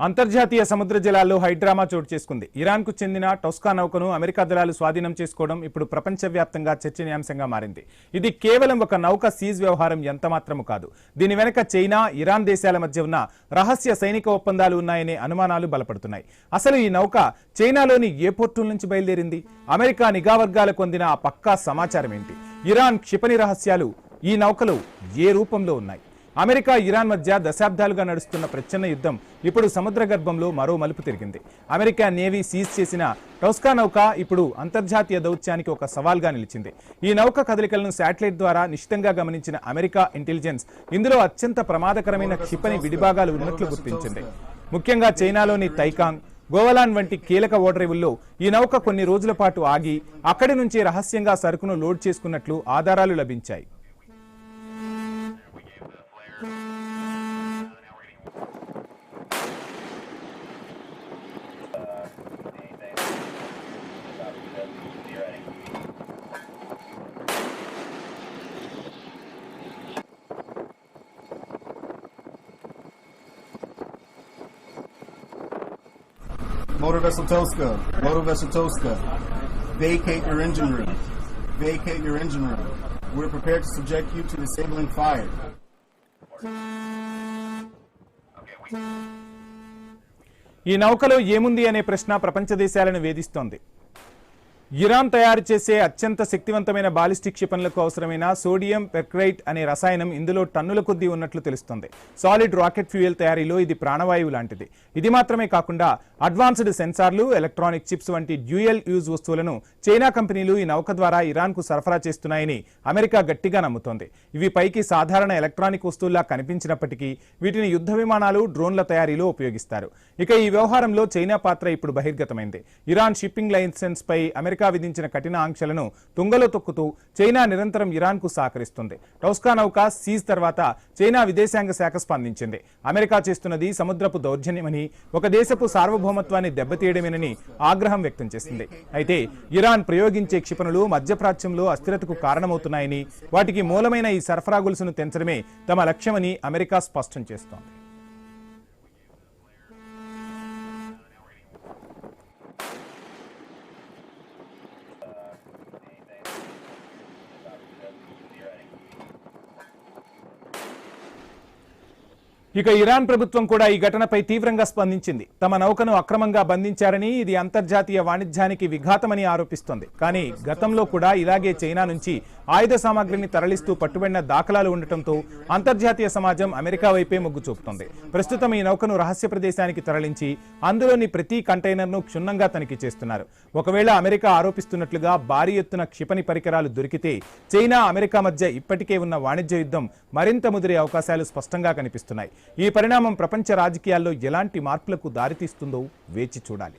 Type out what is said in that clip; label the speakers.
Speaker 1: అంతర్జాతీయ సముద్ర జలాల్లో హైడ్రామా చోటు చేసుకుంది. ఇరాన్కు చెందిన టొస్కా నౌకను అమెరికా దళాలు స్వాధీనం చేసుకోవడం ఇప్పుడు ప్రపంచవ్యాప్తంగా చర్చనీయాంశంగా మారింది. ఇది కేవలం ఒక నౌక సీజ్ వ్యవహారం ఎంతమాత్రము కాదు. దీని వెనక చైనా, ఇరాన్ దేశాల మధ్య ఉన్న రహస్య సైనిక ఒప్పందాలు ఉన్నాయనే అనుమానాలు బలపడుతున్నాయి. అసలు ఈ నౌక చైనాలోని ఏ పోర్టుల నుంచి బయలుదేరింది? అమెరికా నిఘా వర్గాలకు అందిన ఆ పక్కా సమాచారం ఏంటి? ఇరాన్ క్షిపణి రహస్యాలు ఈ నౌకలో ఏ రూపంలో ఉన్నాయి? అమెరికా, ఇరాన్ మధ్య దశాబ్దాలుగా నడుస్తున్న ప్రచ్ఛన్న యుద్ధం ఇప్పుడు సముద్ర గర్భంలో మరో మలుపు తిరిగింది. అమెరికా నేవీ సీజ్ చేసిన టొస్కా నౌక ఇప్పుడు అంతర్జాతీయ దౌత్యానికి ఒక సవాల్గా నిలిచింది. ఈ నౌక కదలికలను శాటిలైట్ ద్వారా నిశితంగా గమనించిన అమెరికా ఇంటెలిజెన్స్ ఇందులో అత్యంత ప్రమాదకరమైన క్షిపణి విడిభాగాలు ఉన్నట్లు గుర్తించింది. ముఖ్యంగా చైనాలోని తైకాంగ్, గోవలాన్ వంటి కీలక ఓడరేవుల్లో ఈ నౌక కొన్ని రోజుల పాటు ఆగి అక్కడి నుంచి రహస్యంగా సరుకును లోడ్ చేసుకున్నట్లు ఆధారాలు లభించాయి.
Speaker 2: Motor Vessel Tosca, vacate your engine room. Vacate your engine room. We're prepared to subject you to disabling fire.
Speaker 1: ఈ నౌకలో ఏముంది అనే ప్రశ్న ప్రపంచ దేశాలను వేధిస్తోంది. ఇరాన్ తయారు చేసే అత్యంత శక్తివంతమైన బాలిస్టిక్ క్షిపణులకు అవసరమైన సోడియం పెర్క్రైట్ అనే రసాయనం ఇందులో టన్నుల కొద్దీ ఉన్నట్లు తెలుస్తోంది. సాలిడ్ రాకెట్ ఫ్యూయల్ తయారీలో ఇది ప్రాణవాయువు లాంటిది. ఇది మాత్రమే కాకుండా అడ్వాన్స్డ్ సెన్సార్లు, ఎలక్ట్రానిక్ చిప్స్ వంటి డ్యూయల్ యూజ్ వస్తువులను చైనా కంపెనీలు ఈ నౌక ద్వారా ఇరాన్కు సరఫరా చేస్తున్నాయని అమెరికా గట్టిగా నమ్ముతోంది. ఇవి పైకి సాధారణ ఎలక్ట్రానిక్ వస్తువుల్లా కనిపించినప్పటికీ వీటిని యుద్ధ విమానాలు, డ్రోన్ల తయారీలో ఉపయోగిస్తారు. ఇక ఈ వ్యవహారంలో చైనా పాత్ర ఇప్పుడు బహిర్గతమైంది. ఇరాన్ షిప్పింగ్ లైసెన్స్ పై అమెరికా విధించిన కఠిన ఆంక్షలను తుంగలో తొక్కుతూ చైనా నిరంతరం ఇరాన్కు సహకరిస్తుంది. టొస్కా నౌక సీజ్ తర్వాత చైనా విదేశాంగ శాఖ స్పందించింది. అమెరికా చేస్తున్నది సముద్రపు దౌర్జన్యమని, ఒక దేశపు సార్వభౌమత్వాన్ని దెబ్బతీయడమేనని ఆగ్రహం వ్యక్తం చేసింది. అయితే ఇరాన్ ప్రయోగించే క్షిపణులు మధ్యప్రాచ్యంలో అస్థిరతకు కారణమవుతున్నాయని, వాటికి మూలమైన ఈ సరఫరా గొలుసును తెంచడమే తమ లక్ష్యమని అమెరికా స్పష్టం చేస్తోంది. ఇక ఇరాన్ ప్రభుత్వం కూడా ఈ ఘటనపై తీవ్రంగా స్పందించింది. తమ నౌకను అక్రమంగా బంధించారని, ఇది అంతర్జాతీయ వాణిజ్యానికి విఘాతమని ఆరోపిస్తోంది. కానీ గతంలో కూడా ఇలాగే చైనా నుంచి ఆయుధ సామాగ్రిని తరలిస్తూ పట్టుబడిన దాఖలాలు ఉండటంతో అంతర్జాతీయ సమాజం అమెరికా వైపే మొగ్గు చూపుతోంది. ప్రస్తుతం ఈ నౌకను రహస్య ప్రదేశానికి తరలించి అందులోని ప్రతి కంటైనర్ను క్షుణ్ణంగా తనిఖీ చేస్తున్నారు. ఒకవేళ అమెరికా ఆరోపిస్తున్నట్లుగా భారీ ఎత్తున క్షిపణి పరికరాలు దొరికితే చైనా, అమెరికా మధ్య ఇప్పటికే ఉన్న వాణిజ్య యుద్ధం మరింత ముదిరే అవకాశాలు స్పష్టంగా కనిపిస్తున్నాయి. ఈ పరిణామం ప్రపంచ రాజకీయాల్లో ఎలాంటి మార్పులకు దారితీస్తుందో వేచి చూడాలి.